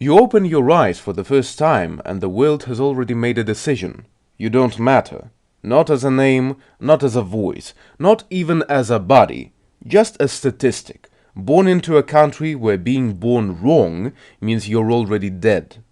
You open your eyes for the first time and the world has already made a decision. You don't matter. Not as a name, not as a voice, not even as a body. Just a statistic. Born into a country where being born wrong means you're already dead.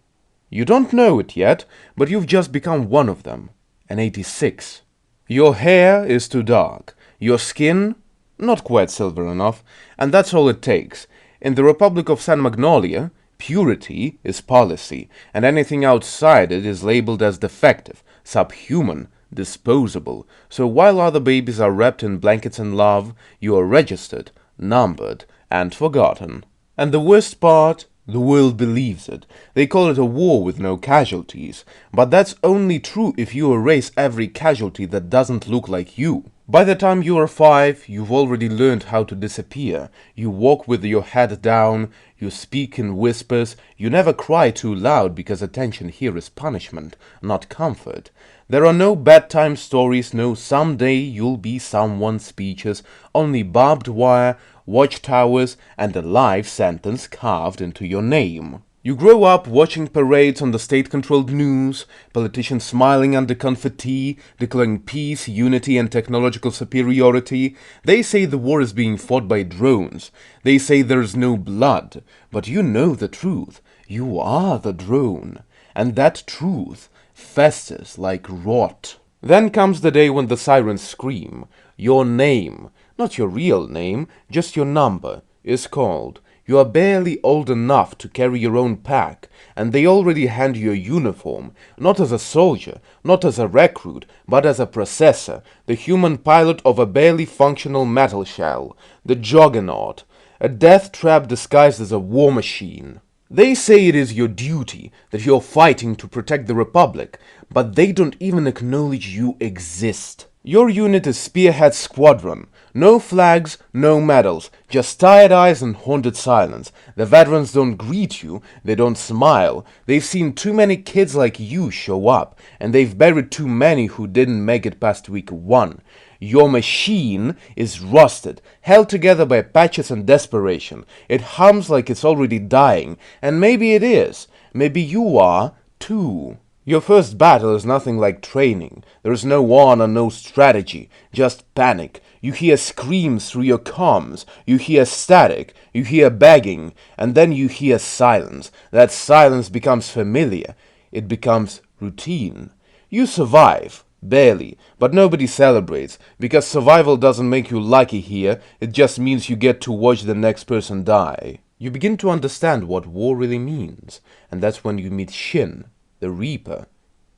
You don't know it yet, but you've just become one of them. An 86. Your hair is too dark. Your skin, not quite silver enough, and that's all it takes. In the Republic of San Magnolia, purity is policy, and anything outside it is labeled as defective, subhuman, disposable. So while other babies are wrapped in blankets and love, you are registered, numbered, and forgotten. And the worst part, the world believes it. They call it a war with no casualties. But that's only true if you erase every casualty that doesn't look like you. By the time you are 5, you've already learned how to disappear. You walk with your head down, you speak in whispers, you never cry too loud because attention here is punishment, not comfort. There are no bedtime stories, no someday you'll be someone's speeches, only barbed wire, watchtowers, and a life sentence carved into your name. You grow up watching parades on the state-controlled news, politicians smiling under confetti, declaring peace, unity, and technological superiority. They say the war is being fought by drones. They say there's no blood. But you know the truth. You are the drone. And that truth festers like rot. Then comes the day when the sirens scream. Your name, not your real name, just your number, is called. You are barely old enough to carry your own pack, and they already hand you a uniform, not as a soldier, not as a recruit, but as a processor, the human pilot of a barely functional metal shell, the juggernaut, a death trap disguised as a war machine. They say it is your duty, that you're fighting to protect the Republic, but they don't even acknowledge you exist. Your unit is Spearhead Squadron. No flags, no medals, just tired eyes and haunted silence. The veterans don't greet you, they don't smile. They've seen too many kids like you show up, and they've buried too many who didn't make it past week 1. Your machine is rusted, held together by patches and desperation. It hums like it's already dying, and maybe it is. Maybe you are, too. Your first battle is nothing like training. There is no honor, no strategy, just panic. You hear screams through your comms, you hear static, you hear begging, and then you hear silence. That silence becomes familiar. It becomes routine. You survive. Barely, but nobody celebrates, because survival doesn't make you lucky here, it just means you get to watch the next person die. You begin to understand what war really means, and that's when you meet Shin, the Reaper.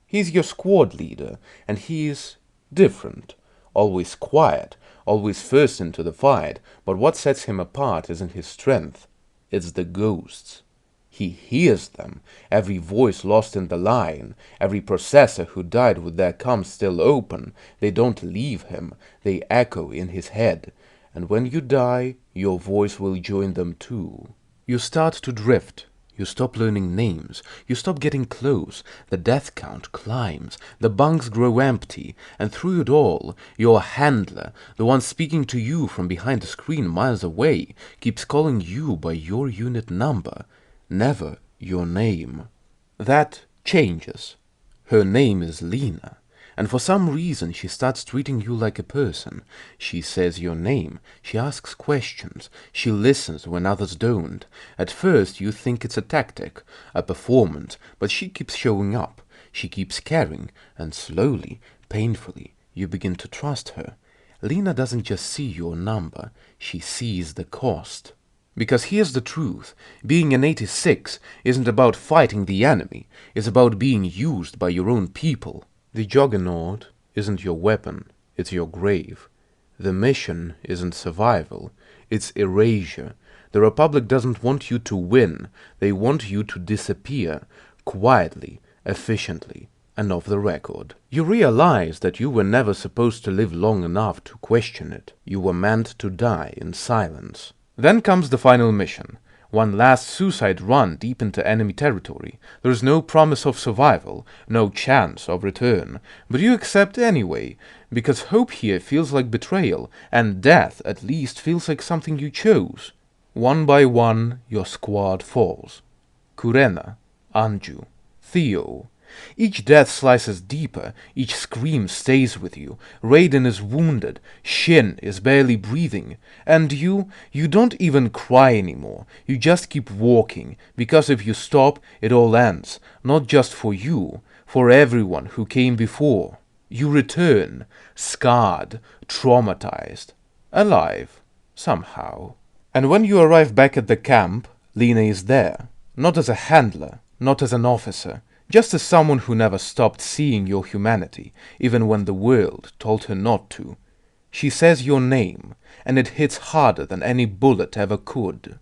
He's your squad leader, and he's different. Always quiet, always first into the fight, but what sets him apart isn't his strength, it's the ghosts. He hears them, every voice lost in the line, every processor who died with their comms still open. They don't leave him, they echo in his head. And when you die, your voice will join them too. You start to drift. You stop learning names. You stop getting close. The death count climbs. The bunks grow empty. And through it all, your handler, the one speaking to you from behind the screen miles away, keeps calling you by your unit number. Never your name. That changes. Her name is Lena, and for some reason she starts treating you like a person. She says your name, she asks questions, she listens when others don't. At first you think it's a tactic, a performance, but she keeps showing up, she keeps caring, and slowly, painfully, you begin to trust her. Lena doesn't just see your number, she sees the cost. Because here's the truth, being an 86 isn't about fighting the enemy, it's about being used by your own people. The juggernaut isn't your weapon, it's your grave. The mission isn't survival, it's erasure. The Republic doesn't want you to win, they want you to disappear, quietly, efficiently, and off the record. You realize that you were never supposed to live long enough to question it. You were meant to die in silence. Then comes the final mission, one last suicide run deep into enemy territory. There is no promise of survival, no chance of return, but you accept anyway, because hope here feels like betrayal, and death at least feels like something you chose. One by one, your squad falls. Kurena, Anju, Theo. Each death slices deeper, each scream stays with you. Raiden is wounded, Shin is barely breathing, and you don't even cry anymore. You just keep walking, because if you stop, it all ends, not just for you, for everyone who came before. You return, scarred, traumatized, alive, somehow. And when you arrive back at the camp, Lina is there, not as a handler, not as an officer, just as someone who never stopped seeing your humanity, even when the world told her not to. She says your name, and it hits harder than any bullet ever could.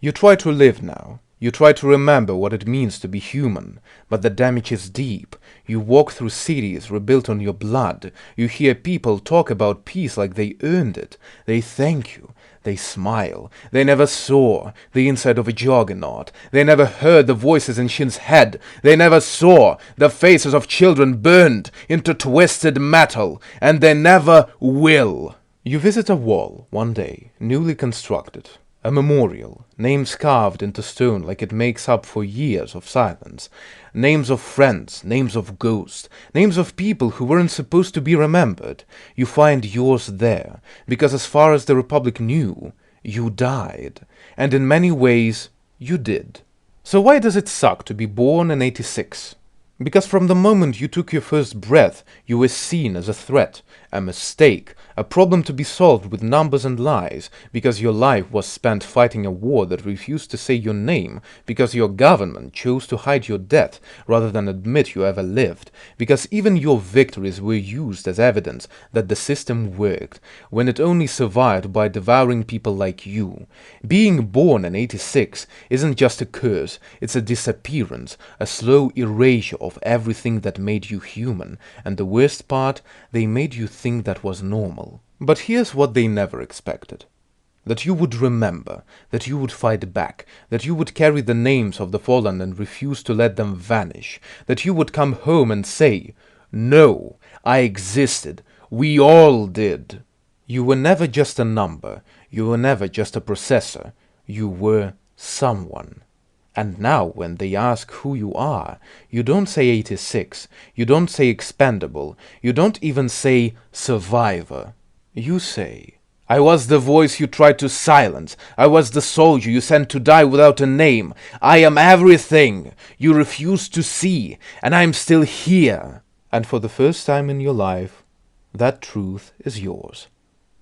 You try to live now. You try to remember what it means to be human, but the damage is deep. You walk through cities rebuilt on your blood. You hear people talk about peace like they earned it. They thank you. They smile. They never saw the inside of a juggernaut. They never heard the voices in Shin's head. They never saw the faces of children burned into twisted metal. And they never will. You visit a wall one day, newly constructed. A memorial, names carved into stone like it makes up for years of silence. Names of friends, names of ghosts, names of people who weren't supposed to be remembered. You find yours there, because as far as the Republic knew, you died. And in many ways, you did. So why does it suck to be born in 86? Because from the moment you took your first breath, you were seen as a threat, a mistake, a problem to be solved with numbers and lies, because your life was spent fighting a war that refused to say your name, because your government chose to hide your death rather than admit you ever lived, because even your victories were used as evidence that the system worked, when it only survived by devouring people like you. Being born in 86 isn't just a curse, it's a disappearance, a slow erasure of everything that made you human, and the worst part, they made you think that was normal. But here's what they never expected. That you would remember, that you would fight back, that you would carry the names of the fallen and refuse to let them vanish, that you would come home and say, "No, I existed, we all did." You were never just a number, you were never just a processor, you were someone. And now when they ask who you are, you don't say 86, you don't say expendable, you don't even say survivor. You say, "I was the voice you tried to silence, I was the soldier you sent to die without a name, I am everything you refused to see, and I am still here." And for the first time in your life, that truth is yours.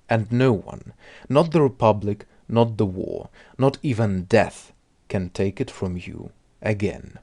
And no one, not the Republic, not the war, not even death, can take it from you again.